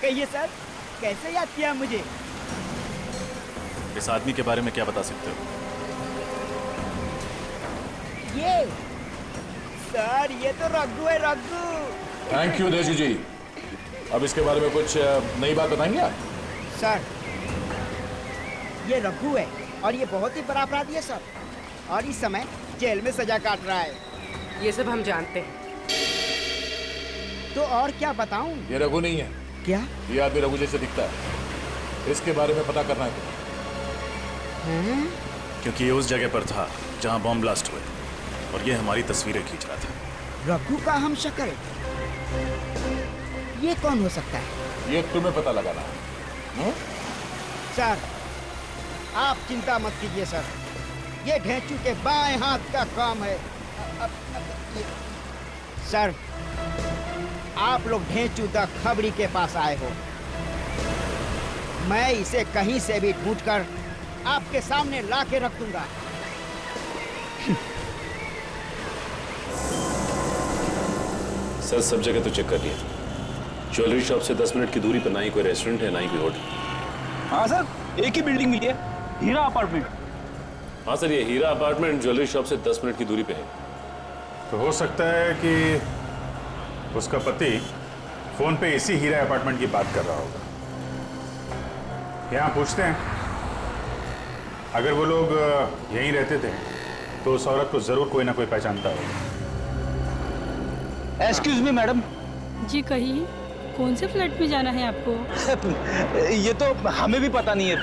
कहिए सर, कैसे याद किया मुझे? इस आदमी के बारे में क्या बता सकते हो? ये सर, ये तो रघु है, रघु। थैंक यू देसी जी। अब इसके बारे में कुछ नई बात बताएंगे आप? सर, ये रघु है और ये बहुत ही बड़ा अपराधी है सर, और इस समय जेल में सजा काट रहा है। ये सब हम जानते हैं। तो और क्या बताऊं? ये रघु नहीं है। क्या? ये आदमी रघु जैसे दिखता है, इसके बारे में पता करना है तुम्हें। क्योंकि ये उस जगह पर था जहां बॉम्ब ब्लास्ट हुए और ये हमारी तस्वीरें खींच रहा था। रघु का हम शक्ल, ये कौन हो सकता है? ये तुम्हें पता लगाना है। सर, आप चिंता मत कीजिए सर, ये ढेंचू के बाएं हाथ का काम है। सर, आप लोग ढेंचू द खबरी के पास आए हो। मैं इसे कहीं से भी ढूंढकर आपके सामने ला के रख दूंगा। सर, सब जगह तो चेक कर लिया। ज्वेलरी शॉप से 10 मिनट की दूरी पर ना ही कोई रेस्टोरेंट है, ना ही कोई होटल। हाँ सर, एक ही बिल्डिंग मिली है, हीरा अपार्टमेंट। हाँ सर, ये हीरा अपार्टमेंट ज्वेलरी शॉप से 10 मिनट की दूरी पे है। तो हो सकता है कि उसका पति फोन पे इसी हीरा अपार्टमेंट की बात कर रहा होगा। यहाँ पूछते हैं, अगर वो लोग यहीं रहते थे तो उस औरत को जरूर कोई ना कोई पहचानता होगा। Excuse me madam. जी कहिए, कौन से फ्लैट में जाना है आपको? ये तो हमें भी पता नहीं है।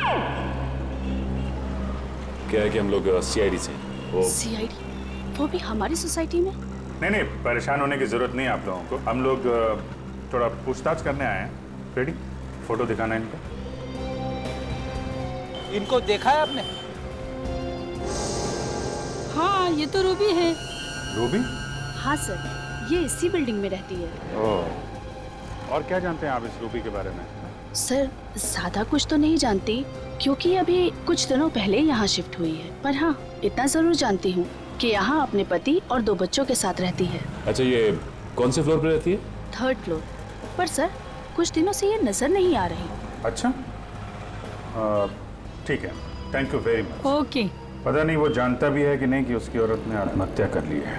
क्या है कि हम लोग सीआईडी से सीआईडी? वो भी हमारी सोसाइटी में? नहीं, परेशान होने की जरूरत नहीं है आप लोगों को। हम लोग थोड़ा पूछताछ करने आए हैं। रेडी? फोटो दिखाना है इनको। इनको देखा है आपने? हाँ, ये तो रूबी है। रूबी? हाँ सर, ये इसी बिल्डिंग में रहती है। ओह, और क्या जानते हैं आप इस रूबी के बारे में? सर, ज्यादा कुछ तो नहीं जानती, क्योंकि अभी कुछ दिनों पहले यहाँ शिफ्ट हुई है। पर हाँ, इतना जरूर जानती हूँ कि यहाँ अपने पति और 2 बच्चों के साथ रहती है। अच्छा, ये कौन से फ्लोर पे रहती है? 3rd floor. पर सर, कुछ दिनों से ये नजर नहीं आ रही। अच्छा, ठीक है, thank you very much. Okay. पता नहीं वो जानता भी है कि नहीं कि उसकी औरत ने आत्महत्या कर ली है।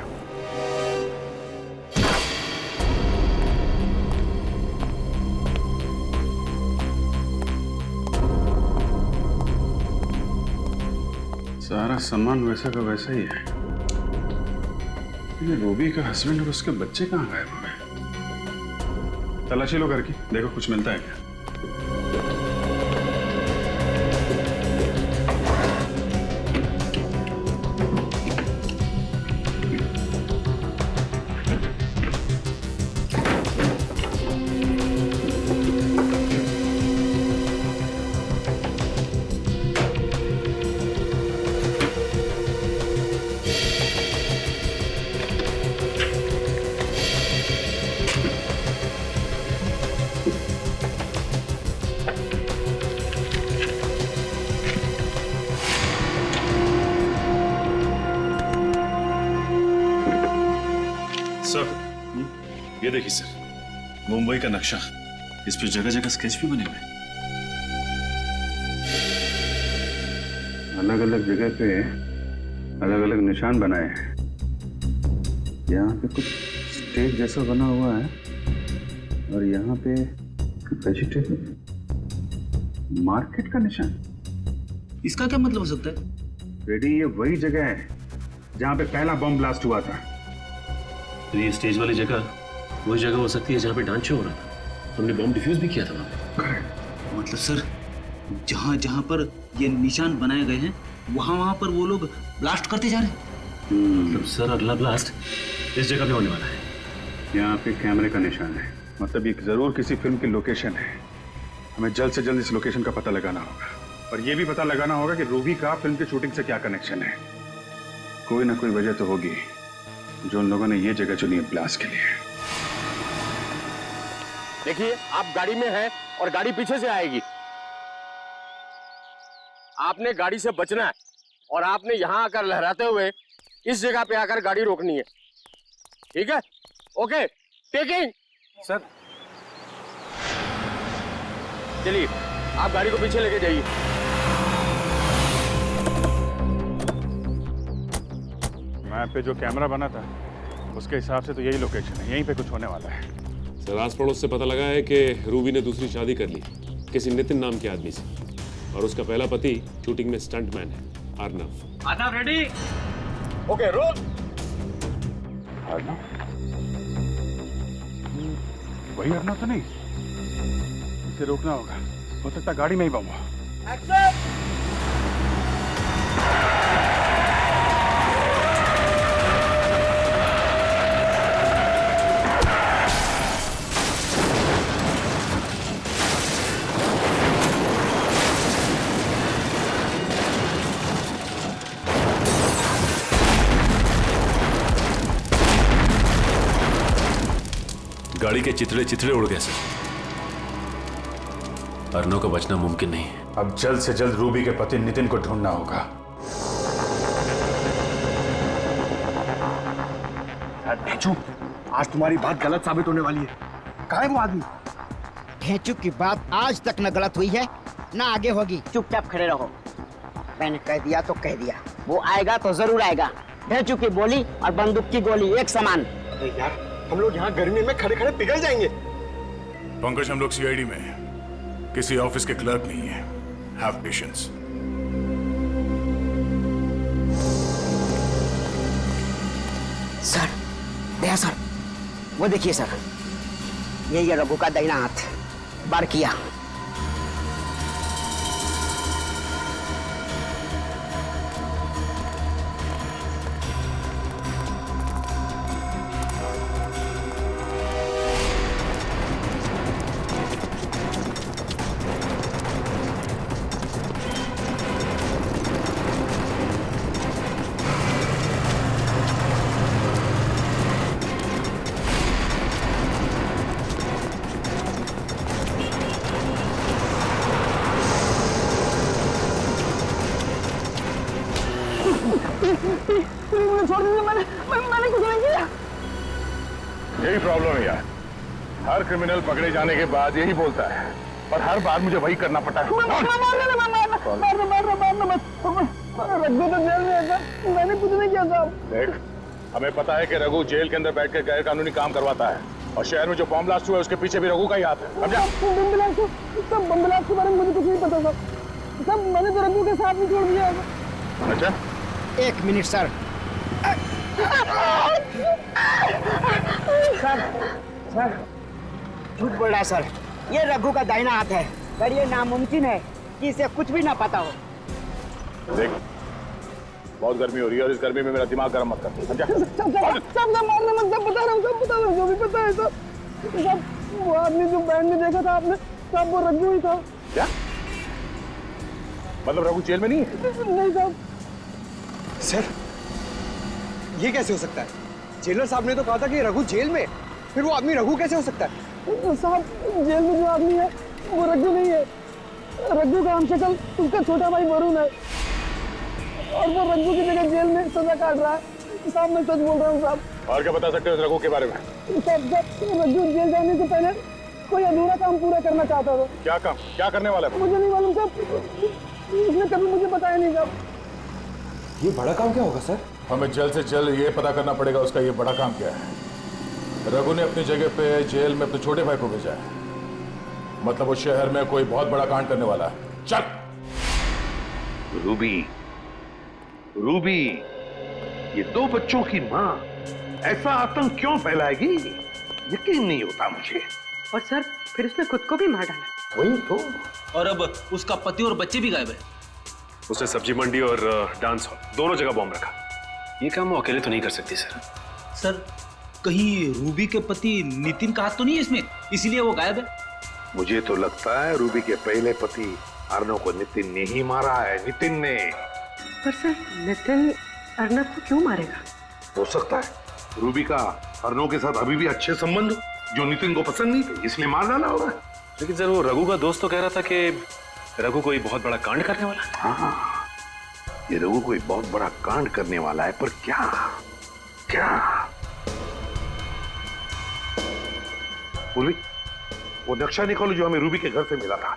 सारा सामान वैसा का वैसा ही है। ये रूबी का हस्बैंड और उसके बच्चे कहाँ गायब हो गए? तलाशी लो घर की, देखो कुछ मिलता है क्या। ये देखिए सर, मुंबई का नक्शा। इस पे जगह जगह स्केच भी बने हुए हैं। अलग अलग जगह पे अलग अलग निशान बनाए हैं। यहाँ पे कुछ स्टेज जैसा बना हुआ है और यहाँ पे वेजिटेबल मार्केट का निशान। इसका क्या मतलब हो सकता है? रेडी, ये वही जगह है जहाँ पे पहला बम ब्लास्ट हुआ था। तो ये स्टेज वाली जगह वही जगह हो सकती है जहाँ पे डांस शो हो रहा था। हमने बॉम्ब डिफ्यूज भी किया था वहाँ पे। करेक्ट। मतलब सर, जहाँ जहाँ पर ये निशान बनाए गए हैं वहाँ पर वो लोग ब्लास्ट करते जा रहे हैं। मतलब सर, अगला ब्लास्ट इस जगह पे होने वाला है। यहाँ पे कैमरे का निशान है, मतलब ये जरूर किसी फिल्म की लोकेशन है। हमें जल्द से जल्द इस लोकेशन का पता लगाना होगा और ये भी पता लगाना होगा कि रूबी का फिल्म की शूटिंग से क्या कनेक्शन है। कोई ना कोई वजह तो होगी जो उन लोगों ने ये जगह चुनी है ब्लास्ट के लिए। देखिए, आप गाड़ी में हैं और गाड़ी पीछे से आएगी। आपने गाड़ी से बचना है और आपने यहां आकर लहराते हुए इस जगह पे आकर गाड़ी रोकनी है। ठीक है? Okay, taking. सर, चलिए आप गाड़ी को पीछे लेके जाइए। मैप पे जो कैमरा बना था उसके हिसाब से तो यही लोकेशन है, यहीं पे कुछ होने वाला है। सर आस पड़ोस से पता लगा है कि रूबी ने दूसरी शादी कर ली किसी नितिन नाम के आदमी से, और उसका पहला पति शूटिंग में स्टंटमैन है अर्नव। आदाब रेडी। Okay role. अर्नव? वही अर्नव तो नहीं? इसे रोकना होगा, हो सकता गाड़ी में ही बम हो। गाड़ी के चितड़े चितड़े उड़ गए सर। अर्नव का बचना मुमकिन नहीं है। अब जल्द से जल्द रूबी के पति नितिन को ढूंढना होगा। आज तुम्हारी बात गलत साबित होने वाली है। कहाँ है वो आदमी? ढेंचू की बात आज तक न गलत हुई है ना आगे होगी। चुपचाप खड़े रहो। मैंने कह दिया तो कह दिया, वो आएगा तो जरूर आएगा। ढेंचू की बोली और बंदूक की गोली एक समान। अरे यार हम लोग यहाँ गर्मी में खड़े खड़े पिघल जाएंगे। पंकज, हम लोग सीआईडी में हैं, किसी ऑफिस के क्लर्क नहीं है। Have patience. Sir, Daya sir, वो देखिए सर, यही है रघु का दाहिना हाथ। बार किया। यही प्रॉब्लम है यार, हर क्रिमिनल पकड़े जाने के बाद यही बोलता है, और हर बार मुझे वही करना पड़ता है। मैंने कुछ नहीं किया साहब। देख, हमें पता है कि रघु जेल के अंदर बैठकर गैर कानूनी काम करवाता है, और शहर में जो बम ब्लास्ट हुआ है उसके पीछे भी रघु का ही हाथ है। समझा? बम ब्लास्ट के बारे में मुझे कुछ नहीं पता साहब। सब मैंने तो रघु के साथ ही छोड़ दिया। अच्छा, एक मिनट सर। सर झूठ बोल रहा है सर, ये रघु का दाहिना हाथ है, पर ये नामुमकिन है कि इसे कुछ भी ना पता हो। देख, बहुत गर्मी हो रही है और इस गर्मी में मेरा दिमाग गर्म मत कर। समझा? सब मारने मत, सब बता रहा हूँ, सब बता रहा हूँ, जो भी पता है सब। वो आदमी जो बैंड में देखा था आपने, सब वो रघु ही था। क्या मतलब रघु जेल में नहीं है? नहीं साहब। सर ये कैसे हो सकता है? जेलर साहब ने तो कहा था कि रघु जेल में, फिर वो आदमी रघु कैसे हो सकता है? साहब जेल में जो आदमी है वो रघु नहीं है। रघु का हमशक्ल उसका छोटा भाई वरुण है, और वो रघु की जगह जेल में सजा काट रहा है। साहब मैं सच बोल रहा हूँ साहब। और क्या बता सकते हो इस रघु के बारे में? साहब रघु जेल जाने से पहले कोई अधूरा काम पूरा करना चाहता था। क्या काम, क्या करने वाला है? मुझे नहीं मालूम साहब, उसने कभी मुझे बताया नहीं साहब। ये बड़ा काम क्या होगा सर? हमें जल्द से जल्द ये पता करना पड़ेगा उसका ये बड़ा काम क्या है। रघु ने अपनी जगह पे जेल में अपने छोटे भाई को भेजा है, मतलब वो शहर में कोई बहुत बड़ा कांड करने वाला है। चल। रूबी, रूबी, ये दो बच्चों की माँ ऐसा आतंक क्यों फैलाएगी? यकीन नहीं होता मुझे। और सर फिर उसने खुद को भी मार डाला। वही तो। और अब उसका पति और बच्चे भी गायब है। उसने सब्जी मंडी और डांस हॉल दोनों जगह बॉम्ब रखा। ये काम वो अकेले तो नहीं कर सकती सर। सर कहीं रूबी के पति नितिन का हाथ तो नहीं है इसमें, इसीलिए वो गायब है? मुझे तो लगता है रूबी के पहले पति अर्नव को नितिन ने ही मारा है। नितिन ने। पर सर नितिन अर्नव को क्यों मारेगा? हो सकता है रूबी का अर्नव के साथ अभी भी अच्छे संबंध जो नितिन को पसंद नहीं थे, इसलिए मार डाला होगा। लेकिन सर वो रघु का दोस्त तो कह रहा था कि रघु कोई बहुत बड़ा कांड करने वाला है। हाँ, ये रघु कोई बहुत बड़ा कांड करने वाला है, पर क्या? क्या? वो नक्शा निकालो जो हमें रूबी के घर से मिला था।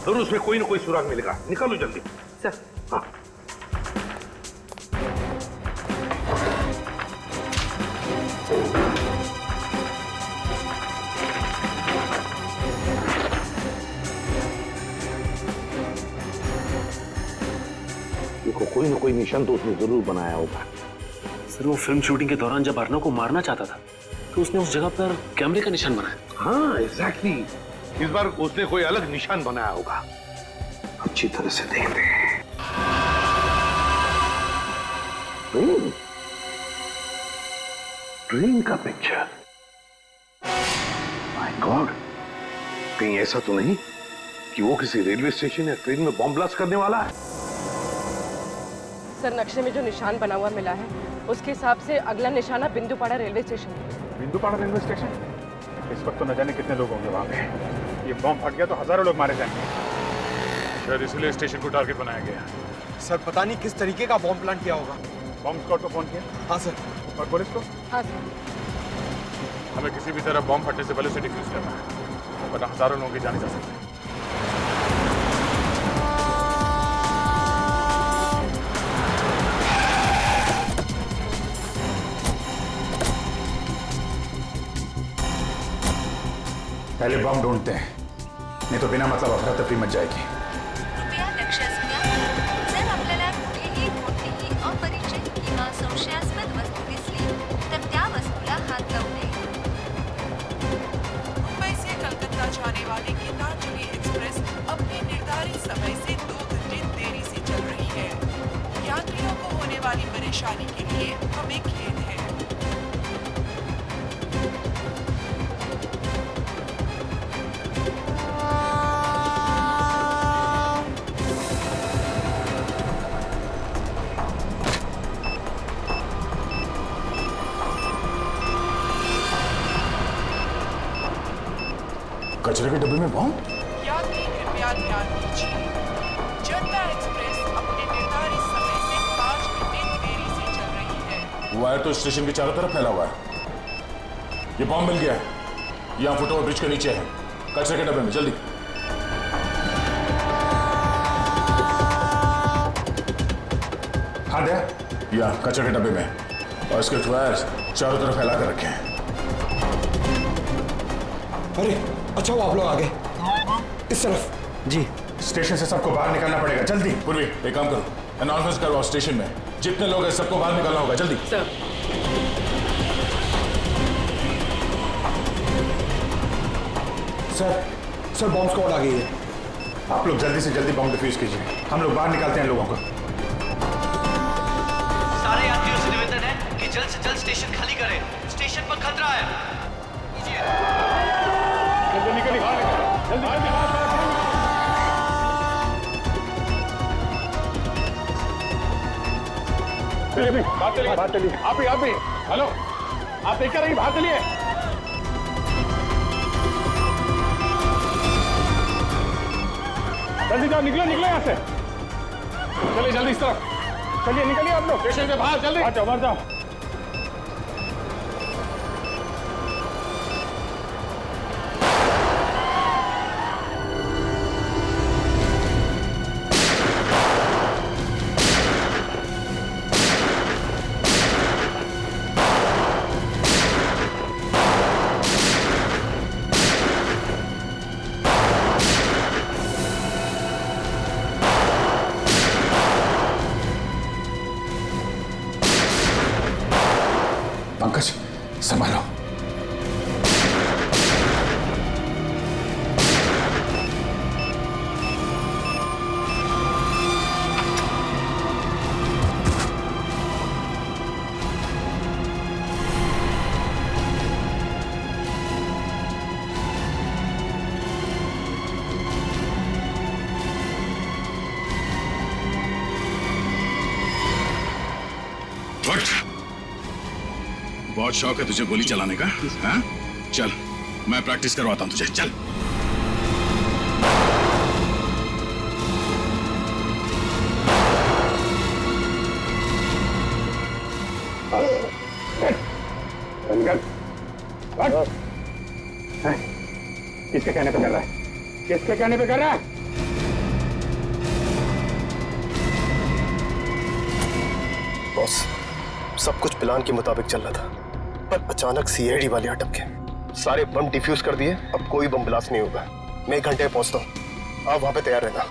जरूर उसमें कोई ना कोई सुराग मिलेगा। निकालो जल्दी। सर। हाँ। देखो कोई ना कोई निशान तो उसने जरूर बनाया होगा। सर वो फिल्म शूटिंग के दौरान जब अर्नव को मारना चाहता था तो उसने उस जगह पर कैमरे का निशान बनाया। हाँ एग्जैक्टली। इस बार उसने कोई अलग निशान बनाया होगा। अच्छी तरह से देखते हैं। ट्रेन का पिक्चर। माय गॉड, कहीं ऐसा तो नहीं कि वो किसी रेलवे स्टेशन या ट्रेन में बॉम्ब ब्लास्ट करने वाला है? सर नक्शे में जो निशान बना हुआ मिला है उसके हिसाब से अगला निशाना बिंदुपाड़ा रेलवे स्टेशन है। बिंदुपाड़ा रेलवे स्टेशन? इस वक्त तो न जाने कितने लोग होंगे वहां पे। ये बॉम्ब फट गया तो हजारों लोग मारे जाएंगे। शायद इसलिए स्टेशन को टारगेट बनाया गया। सर पता नहीं किस तरीके का बॉम्ब प्लान किया होगा। बॉम्ब स्क्वाड को फोन किया? हाँ सर। और पुलिस को? हाँ सर। हमें किसी भी तरह बॉम्ब फटने से पहले उसे डिफ्यूज करना है, वरना हजारों लोगों की जाने जा सकती है। पहले बम ढूंढते हैं, नहीं तो बिना मतलब अफरा तफरी मच जाएगी। कृपया लक्षात घ्या, जर आपल्याला कुठेही कोणतीही अपरिचित किंवा संशयास्पद वस्तू दिसली तर त्या वस्तूला हात लावू नये। मुंबई से कलकत्ता जाने वाली गीतांजलि एक्सप्रेस अपने निर्धारित समय से 2 घंटे देरी से चल रही है। यात्रियों को होने वाली परेशानी के लिए हमें खेद है। कचरे के डब्बे में बॉम्ब? यात्री कृपया ध्यान दीजिए, जनता एक्सप्रेस अपने निर्धारित समय से 5 घंटे देरी से चल रही है। वायर तो स्टेशन के चारों तरफ फैला हुआ है। ये बॉम्ब मिल गया है, यहाँ फुटओवर ब्रिज के नीचे है, कचरे के डब्बे में। जल्दी। हाँ दया, यहाँ कचरे के डब्बे में, और इसके वायर चारों तरफ फैला कर रखे हैं। अरे अच्छा वो आप लोग आगे इस तरफ। जी। स्टेशन से सबको बाहर निकलना पड़ेगा, जल्दी। पूर्वी एक काम करो, अनाउंसमेंट करो स्टेशन में, जितने लोग हैं सबको बाहर निकलना होगा, जल्दी। सर। सर बॉम्ब स्क्वाड आ गई है। आप लोग जल्दी से जल्दी बॉम्ब डिफ्यूज कीजिए, हम लोग बाहर निकालते हैं लोगों को। सारे यात्रियों से निवेदन है कि जल्द से जल्द स्टेशन खाली करें, स्टेशन पर खतरा है। निकलिए बाहर, जल्दी बात चलिए। आप ही हेलो, आप देखकर रहिए, बाहर चलिए। जल्दी जाओ, निकलो यहाँ से। चलिए जल्दी इस तरफ, चलिए निकलिए आप लोग स्टेशन के बाहर, जल्दी बाहर जाओ। पंकज संभालो। बहुत शौक है तुझे गोली चलाने का? हाँ? चल मैं प्रैक्टिस करवाता हूं तुझे, चल। किसके किसके कहने पे कर रहा है? किसके कहने पे कर रहा है? बॉस, सब कुछ प्लान के मुताबिक चल रहा था, पर अचानक सीआईडी वाले अटक गए। सारे बम डिफ्यूज कर दिए, अब कोई बम ब्लास्ट नहीं होगा। मैं 1 घंटे में पहुंचता हूँ, आप वहां पे तैयार रहना।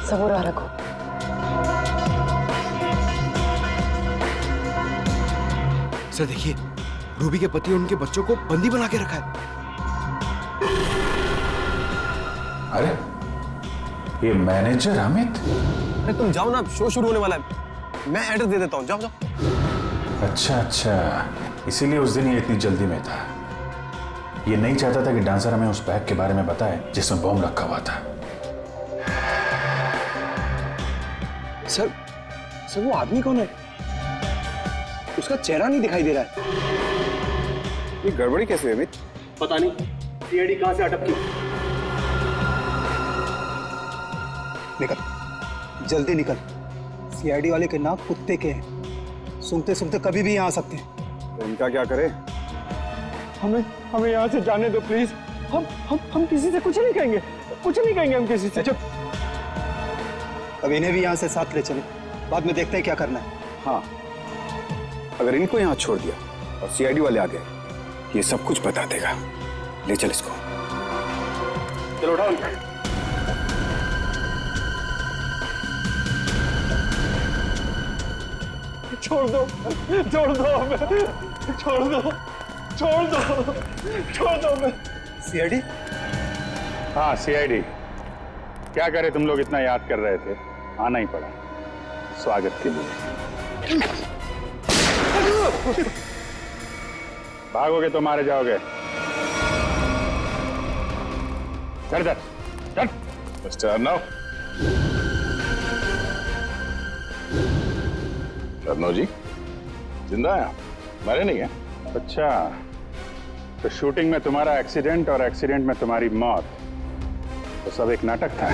सबूर रखो। सर देखिए, रूबी के पति और उनके बच्चों को बंदी बना के रखा है। अरे ये मैनेजर अमित? अरे तुम जाओ ना, शो शुरू होने वाला है। मैं एड्रेस दे देता हूँ, जाओ जाओ। अच्छा, इसीलिए उस दिन ये इतनी जल्दी में था। ये नहीं चाहता था कि डांसर हमें उस बैग के बारे में बताए जिसमें बम रखा हुआ था। सर वो आदमी कौन है? उसका चेहरा नहीं दिखाई दे रहा है। ये गड़बड़ी कैसे हुई अमित? पता नहीं, सीआईडी कहां से अटक की। निकल, जल्दी निकल। सीआईडी वाले के नाक कुत्ते के हैं, सुनते सुनते कभी भी यहाँ आ सकते हैं। तो इनका क्या करे? हमें यहाँ से जाने दो प्लीज। हम किसी से कुछ नहीं कहेंगे, कुछ नहीं कहेंगे हम किसी से। अब इन्हें भी यहाँ से साथ ले चले, बाद में देखते हैं क्या करना है। हाँ, अगर इनको यहाँ छोड़ दिया और सीआईडी वाले आ गए, ये सब कुछ बता देगा। ले चल इसको। चलो उठाओ। छोड़ दो, छोड़ दो हमें, छोड़ दो, छोड़ दो, छोड़ दो हमें। सीआईडी? हाँ, सीआईडी। क्या करे, तुम लोग इतना याद कर रहे थे, आना ही पड़ा स्वागत के लिए। भागोगे तो मारे जाओगे। चल चल चल। मिस्टर अर्नव। अर्नव जी जिंदा है आप? मरे नहीं है? अच्छा, तो शूटिंग में तुम्हारा एक्सीडेंट और एक्सीडेंट में तुम्हारी मौत, तो सब एक नाटक था।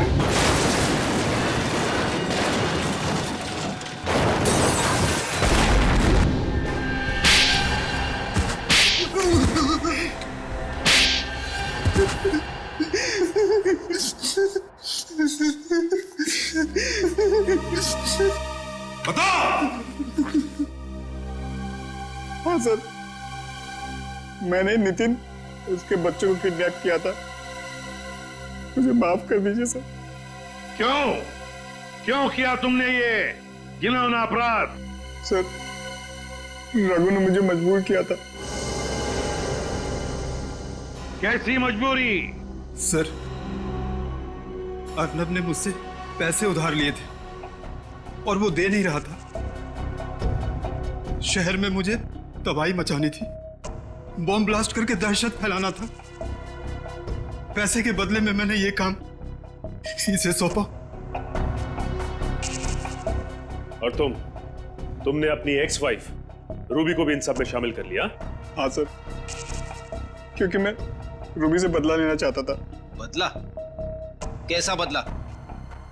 बता। हाँ सर, मैंने नितिन उसके बच्चों को किडनैप किया था। मुझे माफ कर दीजिए सर। क्यों किया तुमने ये घिनौना अपराध? सर, रघु ने मुझे मजबूर किया था। कैसी मजबूरी? सर, अर्नब ने मुझसे पैसे उधार लिए थे और वो दे नहीं रहा था। शहर में मुझे तबाही मचानी थी, बॉम्ब ब्लास्ट करके दहशत फैलाना था। पैसे के बदले में मैंने ये काम इसे सौंपा। और तुमने अपनी एक्स वाइफ रूबी को भी इन सब में शामिल कर लिया? हाँ सर, क्योंकि मैं रूबी से बदला लेना चाहता था। बदला? कैसा बदला?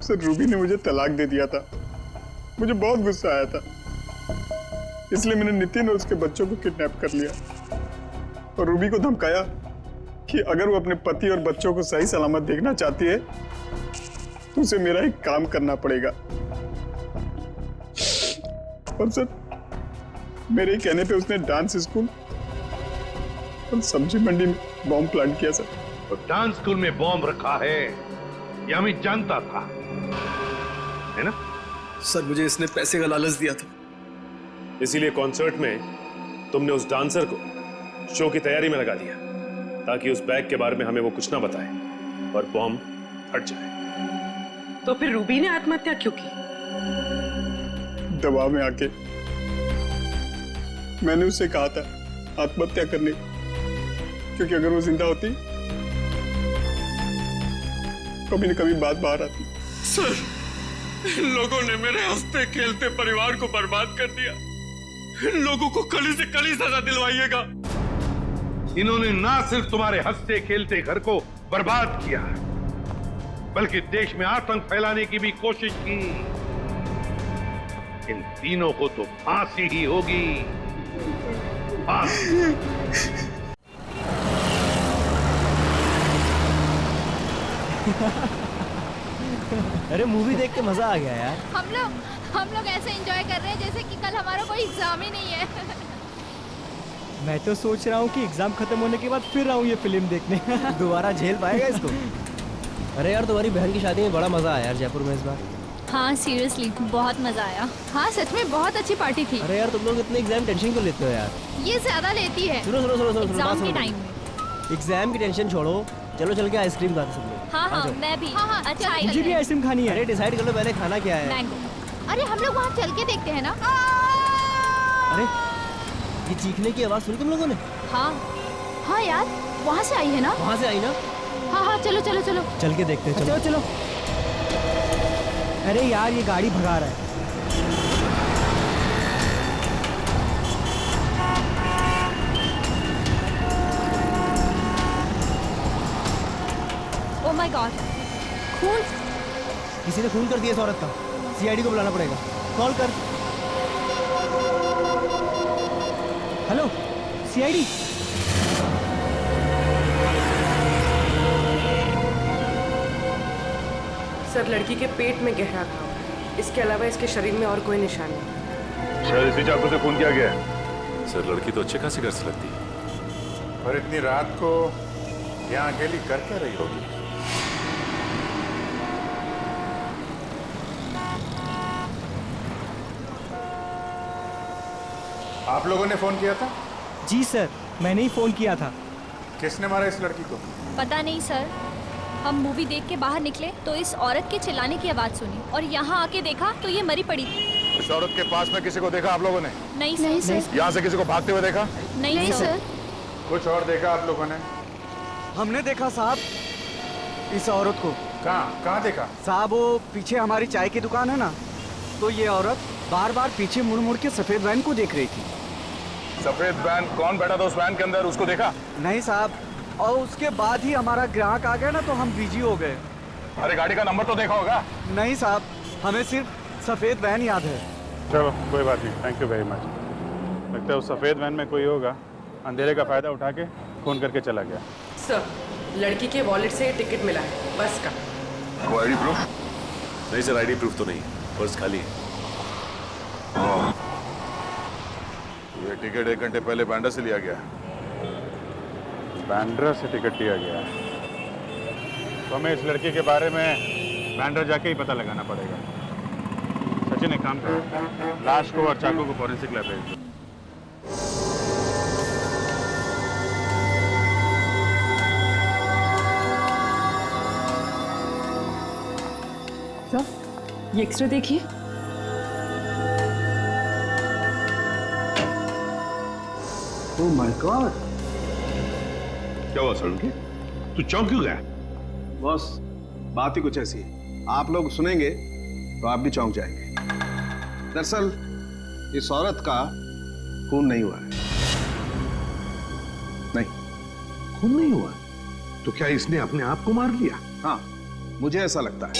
सर, रूबी ने मुझे तलाक दे दिया था। मुझे बहुत गुस्सा आया था, इसलिए मैंने नितिन और उसके बच्चों को किडनैप कर लिया। और रूबी को धमकाया कि अगर वो अपने पति और बच्चों को सही सलामत देखना चाहती है तो उसे मेरा एक काम करना पड़ेगा। और सर, मेरे कहने पे उसने डांस स्कूल और सब्जी मंडी में बॉम्ब प्लांट किया सर। तो डांस स्कूल में बॉम्ब रखा है ये हमें जानता था, है ना? सर, मुझे इसने पैसे का लालच दिया था, इसीलिए कॉन्सर्ट में तुमने उस डांसर को शो की तैयारी में लगा दिया ताकि उस बैग के बारे में हमें वो कुछ ना बताए और बॉम्ब फट जाए। तो फिर रूबी ने आत्महत्या क्यों की? दबाव में आके मैंने उससे कहा था आत्महत्या करने को, क्योंकि अगर वो जिंदा होती कभी न कभी बात बाहर आती। सर, इन लोगों ने मेरे हंसते खेलते परिवार को बर्बाद कर दिया। इन लोगों को कड़ी से कड़ी सजा दिलवाइएगा। इन्होंने ना सिर्फ तुम्हारे हंसते खेलते घर को बर्बाद किया, बल्कि देश में आतंक फैलाने की भी कोशिश की। इन तीनों को तो फांसी ही होगी, फांसी। अरे मूवी देख के मजा आ गया यार। हम लोग ऐसे एंजॉय कर रहे हैं जैसे कि कल हमारा कोई एग्जाम ही नहीं है। मैं तो सोच रहा हूँ कि एग्जाम खत्म होने के बाद फिर आऊँ ये फिल्म देखने। दोबारा झेल पाएगा इसको? अरे यार, तुम्हारी बहन की शादी में बड़ा मजा आया यार जयपुर में इस बार। हाँ सीरियसली बहुत मजा आया। हाँ सच में बहुत अच्छी पार्टी थी। अरे यार, तुम लोग इतने एग्जाम टेंशन क्यों लेते हो यार? ये ज्यादा लेती है। सुनो एग्जाम के टाइम में। एग्जाम की टेंशन छोड़ो, चलो चल के आइसक्रीम खाते सब लोग। हाँ मैं भी। हाँ अच्छा मुझे भी आइसक्रीम खानी है। अरे डिसाइड कर लो पहले खाना क्या है। मैंगो। अरे हम लोग वहाँ चल के देखते हैं ना। अरे ये चीखने की आवाज सुनी तुम लोगों ने? हाँ यार, वहाँ से आई है ना? वहाँ से आई ना? हाँ चलो चल के देखते हैं। चलो। अरे यार, ये गाड़ी भगा रहा है। ओह माय गॉड, खून! किसी ने खून कर दिया इस औरत का। सीआईडी को बुलाना पड़ेगा। कॉल कर। Hello CID. सर, लड़की के पेट में गहरा घाव है। इसके अलावा इसके शरीर में और कोई निशान नहीं। सर, इसी चाकू से खून किया गया है। सर, लड़की तो अच्छे खासे घर से लगती है। और इतनी रात को यहाँ अकेली कर क्या रही होगी? आप लोगों ने फोन किया था? जी सर, मैंने ही फोन किया था। किसने मारा इस लड़की को? पता नहीं सर, हम मूवी देख के बाहर निकले तो इस औरत के चिल्लाने की आवाज सुनी और यहाँ आके देखा तो ये मरी पड़ी थी। इस औरत के पास में किसी को देखा आप लोगों ने? नहीं सर। यहाँ से किसी को भागते हुए देखा? नहीं सर। कुछ और देखा आप लोगों ने? हमने देखा साहब इस औरत को। कहाँ देखा? साहब वो पीछे हमारी चाय की दुकान है ना, तो ये औरत बार बार पीछे मुड़ मुड़ के सफेद वैन को देख रही थी। सफेद वैन? कौन बैठा था उस वैन के अंदर, उसको देखा? नहीं साहब, और उसके बाद ही हमारा ग्राहक आ गया ना तो हम बिजी हो गए। अरे गाड़ी का नंबर तो देखा होगा? नहीं साहब, हमें सिर्फ सफेद वैन याद है। चलो कोई बात नहीं, थैंक यू वेरी मच। लगता है उस सफेद वैन में कोई होगा, अंधेरे का फायदा उठा के फोन करके चला गया। सर, लड़की के वॉलेट से टिकट मिला है बस का। वो आईडी प्रूफ? नहीं सर, आईडी प्रूफ तो नहीं, पर्स खाली है। ये टिकट 1 घंटे पहले बांद्रा से लिया गया। बांद्रा से टिकट लिया गया, तो हमें इस लड़के के बारे में बांद्रा जाके ही पता लगाना पड़ेगा। सचिन, एक काम करो, लाश को और चाकू को फॉरेंसिक लैब भेज दो। सर, ये एक्सरे देखिए। ओह माय गॉड, क्या हुआ सड़न के? तू चौंक क्यों गया? बॉस, बात ही कुछ ऐसी है, आप लोग सुनेंगे तो आप भी चौंक जाएंगे। दरअसल इस औरत का खून नहीं हुआ है। नहीं, खून नहीं हुआ? तो क्या इसने अपने आप को मार लिया? हाँ, मुझे ऐसा लगता है।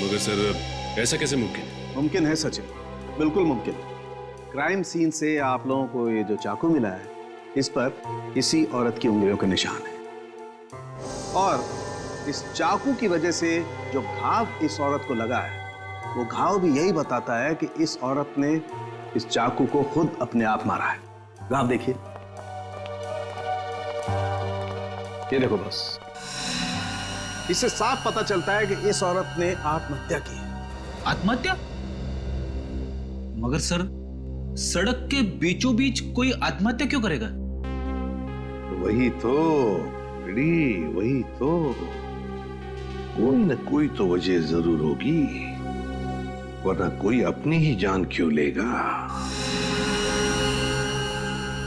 मगर सर, ऐसा कैसे मुमकिन है? मुमकिन है सचिन, बिल्कुल मुमकिन। क्राइम सीन से आप लोगों को ये जो चाकू मिला है, इस पर किसी औरत की उंगलियों के निशान है और इस चाकू की वजह से जो घाव इस औरत को लगा है वो घाव भी यही बताता है कि इस औरत ने इस चाकू को खुद अपने आप मारा है। घाव देखिए, ये देखो बस, इससे साफ पता चलता है कि इस औरत ने आत्महत्या की है। आत्महत्या? मगर सर, सड़क के बीचों बीच कोई आत्महत्या क्यों करेगा? वही तो बेटी, वही तो। कोई न कोई तो वजह जरूर होगी, वरना कोई अपनी ही जान क्यों लेगा।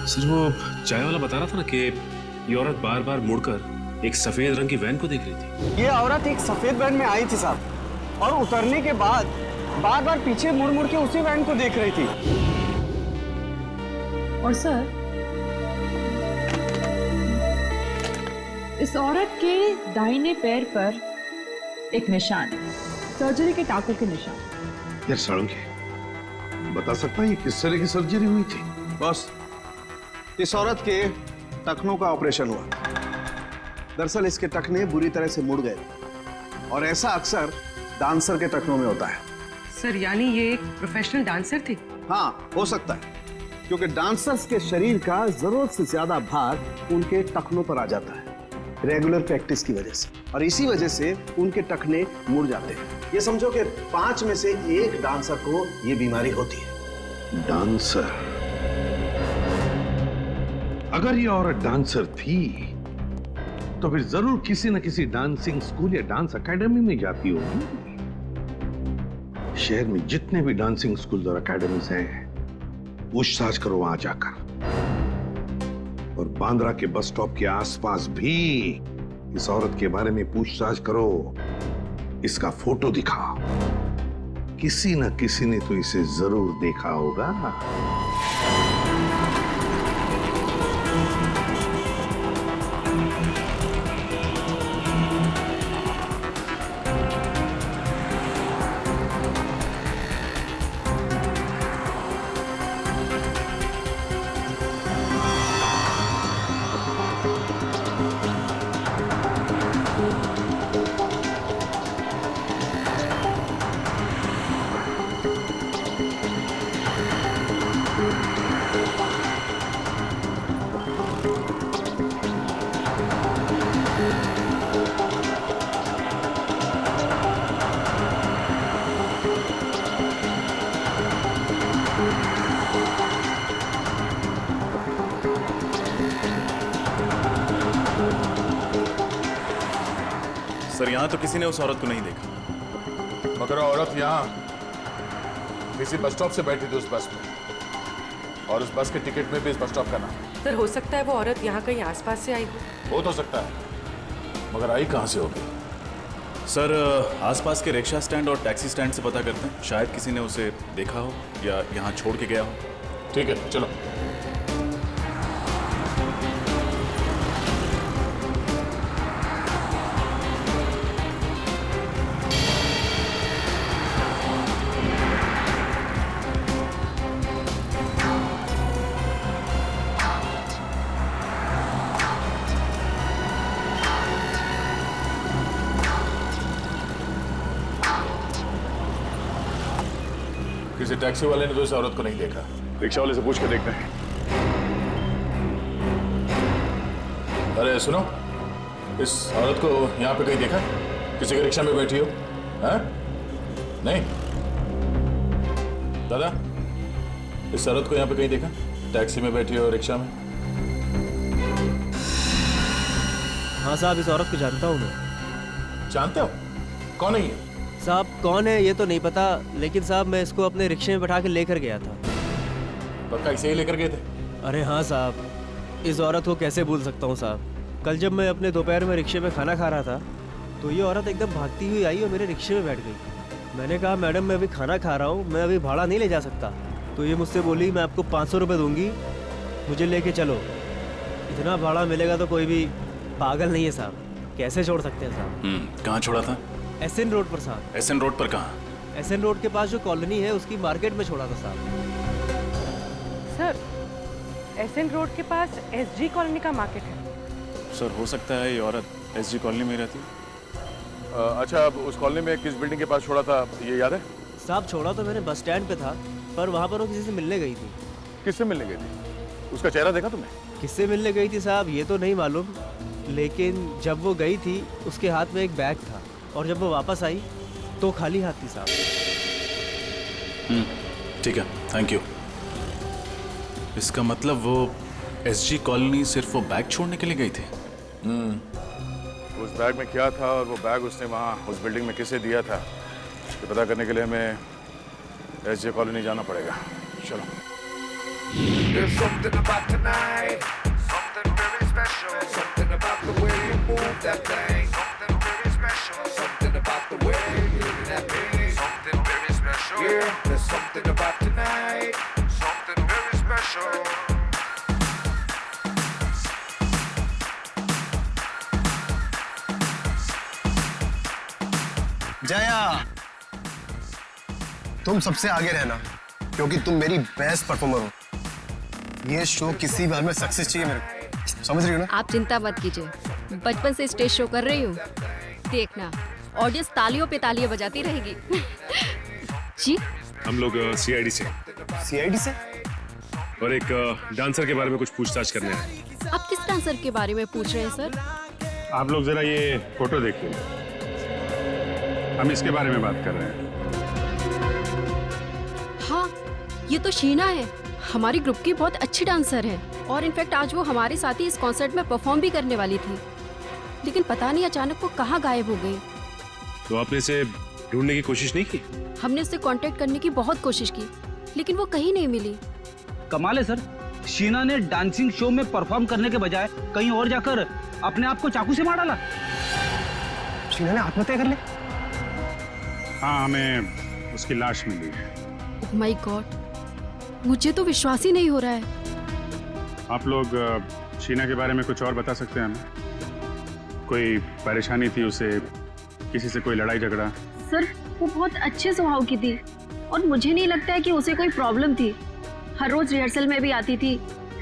सर वो चाय वाला बता रहा था ना कि ये औरत बार बार मुड़कर एक सफेद रंग की वैन को देख रही थी। ये औरत एक सफेद वैन में आई थी साहब, और उतरने के बाद बार बार पीछे मुड़ मुड़ के उसी वैन को देख रही थी। और सर, इस औरत के दाहिने पैर पर एक निशान है, सर्जरी के टाकों के निशान। यार साळुंखे, बता सकता है ये किस तरह की सर्जरी हुई थी? बस, इस औरत के टखनों का ऑपरेशन हुआ। दरअसल इसके टखने बुरी तरह से मुड़ गए और ऐसा अक्सर डांसर के टखनों में होता है। सर यानी ये एक प्रोफेशनल डांसर थी? हाँ, हो सकता है, क्योंकि डांसर्स के शरीर का जरूरत से ज्यादा भार उनके टखनों पर आ जाता है रेगुलर प्रैक्टिस की वजह से, और इसी वजह से उनके टखने मुड़ जाते हैं। ये समझो कि 5 में से 1 डांसर को ये बीमारी होती है। डांसर? अगर ये औरत डांसर थी तो फिर जरूर किसी न किसी डांसिंग स्कूल या डांस एकेडमी में जाती होगी। शहर में जितने भी डांसिंग स्कूल और एकेडमीज हैं, पूछताछ करो वहां जाकर, और बांद्रा के बस स्टॉप के आसपास भी इस औरत के बारे में पूछताछ करो। इसका फोटो दिखाओ, किसी न किसी ने तो इसे जरूर देखा होगा। सर यहाँ तो किसी ने उस औरत को नहीं देखा। मगर औरत यहाँ किसी बस स्टॉप से बैठी थी उस बस में, और उस बस के टिकट में भी इस बस स्टॉप का नाम। सर हो सकता है वो औरत यहाँ कहीं आसपास से आई हो तो सकता है, मगर आई कहाँ से होगी? सर आसपास के रिक्शा स्टैंड और टैक्सी स्टैंड से पता करते हैं, शायद किसी ने उसे देखा हो या यहाँ छोड़ के गया हो। ठीक है, चलो। किसी टैक्सी वाले ने तो इस औरत को नहीं देखा। रिक्शा वाले से पूछ के देखते हैं। अरे सुनो, इस औरत को यहाँ पे कहीं देखा? किसी के रिक्शा में बैठी हो? हैं? नहीं? दादा, इस औरत को यहाँ पे कहीं देखा? टैक्सी में बैठी हो, रिक्शा में? हाँ साहब, इस औरत को जानता हूँ मैं। जानते हो? कौन है ये? साहब कौन है ये तो नहीं पता, लेकिन साहब मैं इसको अपने रिक्शे में बैठा के लेकर गया था। पक्का इसे ही लेकर गए थे? अरे हाँ साहब, इस औरत को कैसे भूल सकता हूँ साहब। कल जब मैं अपने दोपहर में रिक्शे में खाना खा रहा था तो ये औरत एकदम भागती हुई आई और मेरे रिक्शे में बैठ गई। मैंने कहा मैडम मैं अभी खाना खा रहा हूँ, मैं अभी भाड़ा नहीं ले जा सकता। तो ये मुझसे बोली मैं आपको 500 रुपये दूंगी, मुझे लेके चलो। इतना भाड़ा मिलेगा तो कोई भी पागल नहीं है साहब, कैसे छोड़ सकते हैं साहब। कहाँ छोड़ा था? एसएन रोड पर साहब। एसएन रोड पर कहाँ? एसएन रोड के पास जो कॉलोनी है उसकी मार्केट में छोड़ा था साहब। सर एसएन रोड के पास एसजी कॉलोनी का मार्केट है। सर हो सकता है ये औरत एसजी कॉलोनी में रहती है। अच्छा, अब उस कॉलोनी में किस बिल्डिंग के पास छोड़ा था, ये याद है? साहब छोड़ा तो मैंने बस स्टैंड पे था, पर वहाँ पर वो किसी से मिलने गई थी। किससे मिलने गई थी? उसका चेहरा देखा तुमने? किससे मिलने गई थी साहब ये तो नहीं मालूम, लेकिन जब वो गई थी उसके हाथ में एक बैग था और जब वो वापस आई तो खाली हाथ थी साहब। ठीक है, थैंक यू। इसका मतलब वो एसजी कॉलोनी सिर्फ वो बैग छोड़ने के लिए गई थी। उस बैग में क्या था और वो बैग उसने वहाँ उस बिल्डिंग में किसे दिया था, ये पता करने के लिए हमें एसजे कॉलोनी जाना पड़ेगा। चलो। There's something about tonight, something very special, something about the way you move that thing, something very special, something about the way you do that thing, something very special. Yeah, there's something about tonight, something very special. Jaya, तुम सबसे आगे रहना क्योंकि तुम मेरी best performer हो। ये show किसी भी हाल में सक्सेस चाहिए मेरे को, समझ रही हो ना? आप चिंता मत कीजिए, बचपन से स्टेज शो कर रही हूँ, देखना ऑडियंस तालियों पे तालियां बजाती रहेगी। जी हम लोग सीआईडी से। सीआईडी से? और एक डांसर के बारे में कुछ पूछताछ करने आए। आप किस डांसर के बारे में पूछ रहे हैं सर? आप लोग जरा ये फोटो देखिए, हम इसके बारे में बात कर रहे हैं। हाँ, ये तो शीना है, हमारी ग्रुप की बहुत अच्छी डांसर है और इनफैक्ट आज वो हमारे साथ ही इस कॉन्सर्ट में परफॉर्म भी करने वाली थी, लेकिन पता नहीं अचानक वो कहाँ गायब हो गई। तो आपने इसे ढूंढने की कोशिश नहीं की? हमने उससे कांटेक्ट करने की बहुत कोशिश की, लेकिन वो कहीं नहीं मिली। कमाल है सर, शीना ने डांसिंग शो में परफॉर्म करने के बजाय कहीं और जाकर अपने आप को चाकू से मार डाला। शीना ने आत्महत्या कर ली? हाँ, हमें उसकी लाश मिली है। ओह माय गॉड, मुझे तो विश्वास ही नहीं हो रहा है। आप लोग शीना के बारे में कुछ और बता सकते हैं हमें? कोई परेशानी थी उसे, किसी से कोई लड़ाई झगड़ा? सर वो बहुत अच्छे स्वभाव की थी और मुझे नहीं लगता है कि उसे कोई प्रॉब्लम थी। हर रोज रिहर्सल में भी आती थी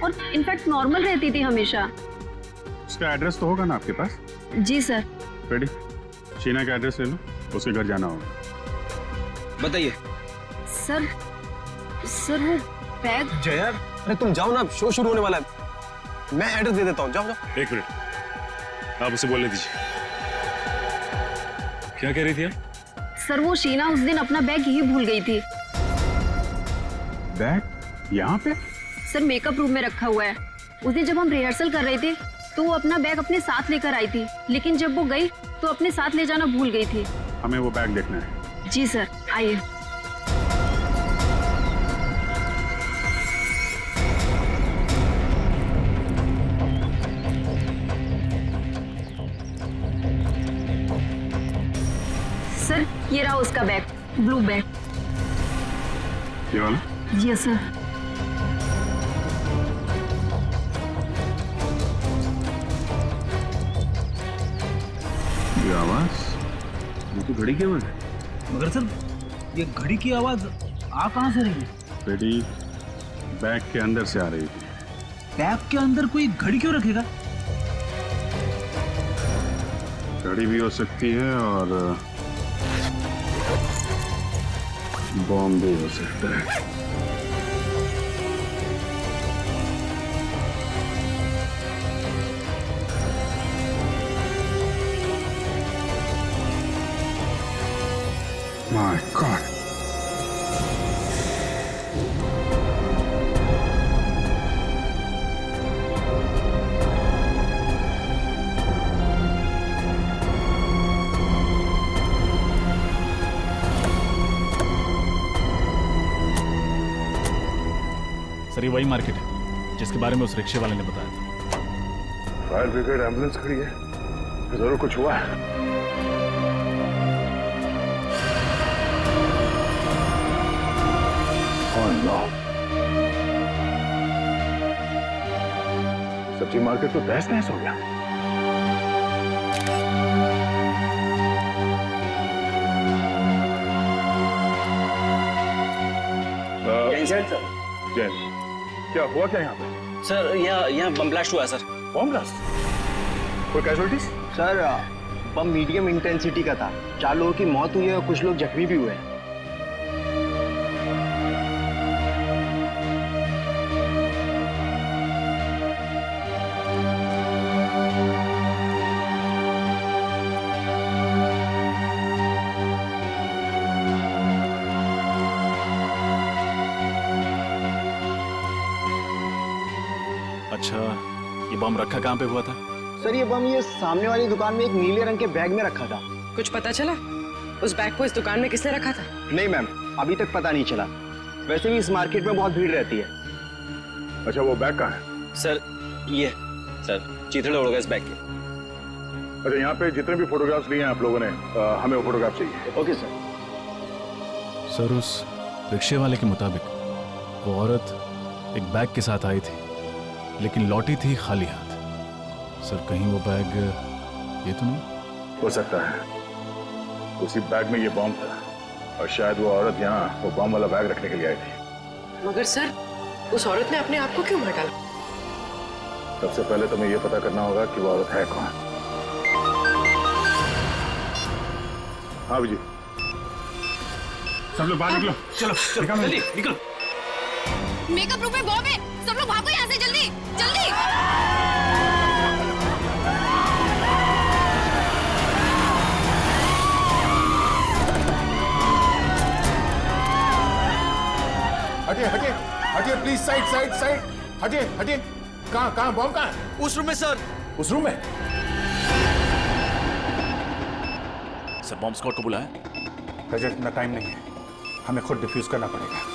और इनफैक्ट नॉर्मल रहती थी हमेशा। उसका एड्रेस तो होगा ना आपके पास? जी सर। रेडी, शीना का एड्रेस ले लो, उसके घर जाना होगा। बताइए सर। सर वो बैग। जया, अरे तुम जाओ ना, शो शुरू होने वाला है, मैं एड्रेस दे देता हूँ, जाओ जाओ। एक मिनट, आप उसे बोलने दीजिए। क्या कह रही थी आप? सर वो शीना उस दिन अपना बैग यही भूल गई थी। बैग यहाँ पे? सर मेकअप रूम में रखा हुआ है। उस दिन जब हम रिहर्सल कर रहे थे तो वो अपना बैग अपने साथ लेकर आई थी, लेकिन जब वो गई तो अपने साथ ले जाना भूल गई थी। हमें वो बैग देखना है। जी सर, आइए। सर ये रहा उसका बैग, ब्लू बैग। ये वाला? Yes sir. ये आवाज, ये तो घड़ी की आवाज है। मगर सर ये घड़ी की आवाज आ कहाँ से रही है? रेडी, बैग के अंदर से आ रही थी। बैग के अंदर कोई घड़ी क्यों रखेगा? घड़ी भी हो सकती है और बॉम्ब भी हो सकता है। My God. सर ये वही मार्केट है जिसके बारे में उस रिक्शे वाले ने बताया था। फायर ब्रिगेड एम्बुलेंस खड़ी है, जरूर कुछ हुआ है। सब्जी मार्केट तो तहस नहस हो गया। जैन, क्या हुआ क्या यहाँ पे? सर यहाँ बम ब्लास्ट हुआ है सर। Bomb blast? कोई कैजुअलिटीज? सर बम मीडियम इंटेंसिटी का था। 4 लोगों की मौत हुई है और कुछ लोग जख्मी भी हुए हैं। अच्छा, ये बम रखा कहाँ पे हुआ था? सर ये बम ये सामने वाली दुकान में एक नीले रंग के बैग में रखा था। कुछ पता चला उस बैग को इस दुकान में किसने रखा था? नहीं मैम, अभी तक पता नहीं चला। वैसे भी इस मार्केट में बहुत भीड़ रहती है। अच्छा, वो बैग कहाँ है? सर ये सर चीथड़े उड़ गए इस बैग के। अच्छा, यहाँ पे जितने भी फोटोग्राफ्स लिए हैं आप लोगों ने, हमें वो फोटोग्राफ चाहिए। Okay sir. सर उस रिक्शे वाले के मुताबिक वो औरत एक बैग के साथ आई थी, लेकिन लौटी थी खाली हाथ। सर कहीं वो बैग ये तो नहीं? हो सकता है उसी बैग में ये बॉम्ब था और शायद वो औरत यहाँ वो बॉम्ब वाला बैग रखने के लिए आई थी। मगर सर उस औरत ने अपने आप को क्यों मार डाला? सबसे पहले तुम्हें ये पता करना होगा कि वो औरत है कौन। हाँ विजय, सब लोग बाहर निकलो। चलो जल्दी निकलो। मेकअप रूम में बॉम्ब है, सब लोग भागो यहाँ से जल्दी जल्दी। हटिए हटिए हटिए प्लीज, साइड साइड साइड, हटिए हटिए। कहाँ बॉम्ब कहाँ है? उस रूम में सर। उस रूम में? सर बॉम्ब स्क्वाड को बुलाया? बजट इतना टाइम नहीं है, हमें खुद डिफ्यूज करना पड़ेगा।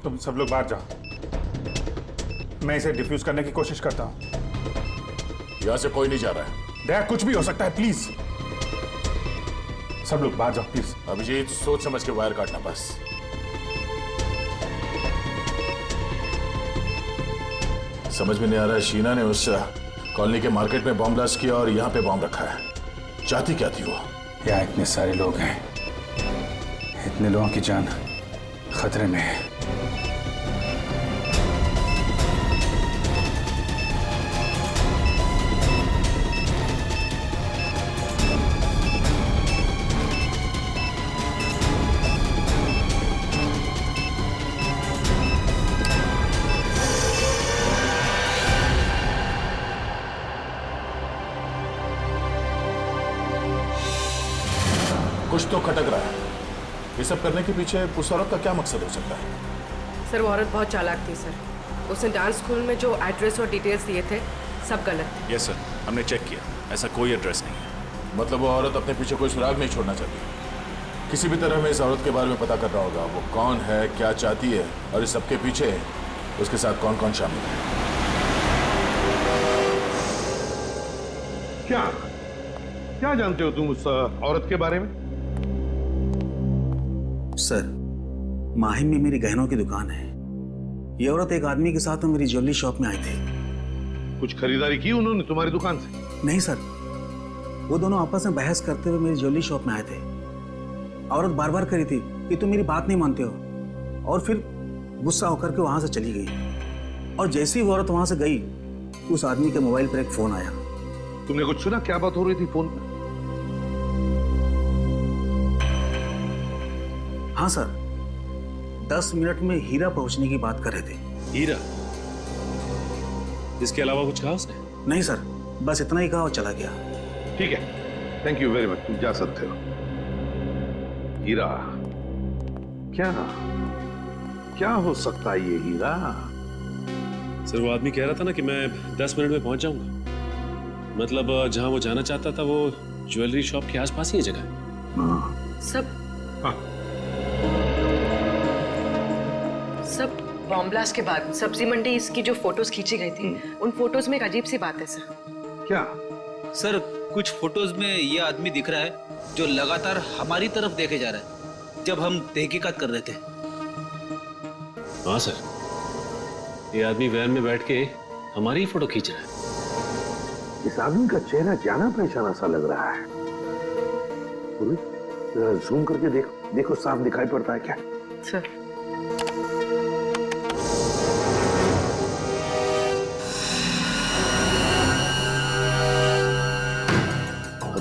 तुम सब लोग बाहर जाओ, मैं इसे डिफ्यूज करने की कोशिश करता हूं। यहां से कोई नहीं जा रहा है। दया, कुछ भी हो सकता है, प्लीज सब लोग बाहर जाओ प्लीज। अभिजीत, सोच समझ के वायर काटना बस। समझ में नहीं आ रहा है, शीना ने उस कॉलोनी के मार्केट में बॉम्ब ब्लास्ट किया और यहाँ पे बॉम्ब रखा है। चाहती क्या थी वो? यहाँ इतने सारे लोग हैं, इतने लोगों की जान खतरे में है। कुछ तो खटक रहा है। ये सब करने के पीछे उस औरत का क्या मकसद हो सकता है? सर वो औरत बहुत चालाक थी सर। उसने डांस स्कूल में जो एड्रेस और डिटेल्स दिए थे सब गलत थे। यस सर, हमने चेक किया, ऐसा कोई एड्रेस नहीं है। मतलब वो औरत अपने पीछे कोई सुराग नहीं छोड़ना चाहती। किसी भी तरह हमें इस औरत के बारे में पता करना होगा। वो कौन है, क्या चाहती है और इस सबके पीछे उसके साथ कौन कौन शामिल है। क्या जानते हो तुम उस औरत के बारे में? सर, माहिम में मेरी गहनों की दुकान है। ये औरत एक आदमी के साथ मेरी ज्वेलरी शॉप में आई थी। कुछ खरीदारी की उन्होंने तुम्हारी दुकान से? नहीं सर, वो दोनों आपस में बहस करते हुए मेरी ज्वेलरी शॉप में आए थे। औरत बार बार करी थी कि तुम मेरी बात नहीं मानते हो, और फिर गुस्सा होकर के वहां से चली गई। और जैसे ही वो औरत वहां से गई, उस आदमी के मोबाइल पर एक फोन आया। तुमने कुछ सुना? क्या बात हो रही थी फोन पर? हाँ सर, 10 मिनट में हीरा पहुंचने की बात कर रहे थे। हीरा? इसके अलावा कुछ कहा उसने? नहीं सर, बस इतना ही कहा और चला गया। ठीक है, थैंक यू वेरी मच, तुम जा सकते हो। हीरा? क्या हो सकता है ये हीरा? सर वो आदमी कह रहा था ना कि मैं 10 मिनट में पहुंच जाऊंगा। मतलब जहां वो जाना चाहता था वो ज्वेलरी शॉप के आसपास ही है जगह। सब बॉम्ब ब्लास्ट के बाद सब्जी मंडी इसकी जो फोटोज खींची गई थी, उन फोटोज में एक अजीब सी बात है सर। क्या? सर कुछ फोटोज में ये आदमी दिख रहा है जो लगातार हमारी तरफ देखे जा रहा है जब हम तहकीकात कर रहे थे। हाँ सर, ये आदमी वैन में बैठ के हमारी ही फोटो खींच रहा है। इस आदमी का चेहरा जाना पहचाना सा लग रहा है। पूर्वी, जरा जूम करके देखो, देखो साफ दिखाई पड़ता है क्या? सर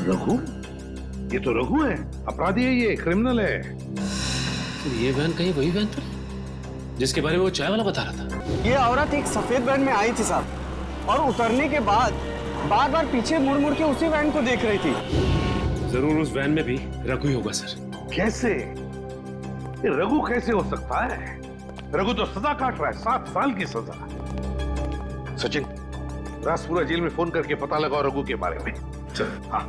रघु, ये तो रघु है, अपराधी है, ये क्रिमिनल है। तो ये वैन कहीं वही वैन तो नहीं जिसके बारे में वो चाय वाला बता रहा था? ये औरत एक सफेद वैन में आई थी साहब, और उतरने के बाद बार बार पीछे मुड़ मुड़ के उसी वैन को देख रही थी। जरूर उस वैन में भी रघु ही होगा सर। कैसे? ये रघु कैसे हो सकता है? रघु तो सजा काट रहा है, 7 साल की सजा। सचिन, राजपुरा जेल में फोन करके पता लगाओ रघु के बारे में। चल। हाँ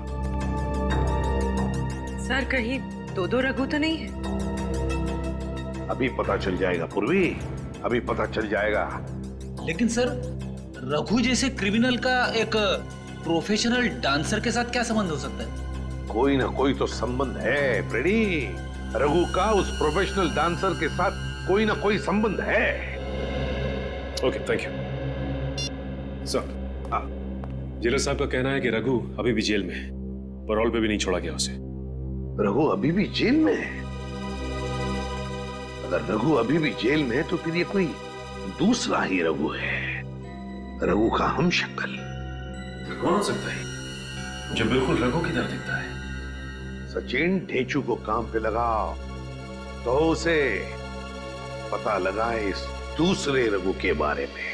सर, कहीं दो रघु तो नहीं है? अभी पता चल जाएगा पूर्वी, अभी पता चल जाएगा। लेकिन सर, रघु जैसे क्रिमिनल का एक प्रोफेशनल डांसर के साथ क्या संबंध हो सकता है? कोई ना कोई तो संबंध है प्रेडी। रघु का उस प्रोफेशनल डांसर के साथ कोई ना कोई संबंध है। Okay, thank you sir. Jailer साहब का कहना है कि रघु अभी भी जेल में है, पैरोल पे भी नहीं छोड़ा गया उसे। रघु अभी भी जेल में है? अगर रघु अभी भी जेल में है तो फिर ये कोई दूसरा ही रघु है, रघु का हम शक्ल। कौन हो सकता है जो बिल्कुल रघु की तरह दिखता है? सचिन, ढेंचू को काम पे लगाओ तो उसे पता लगाए इस दूसरे रघु के बारे में।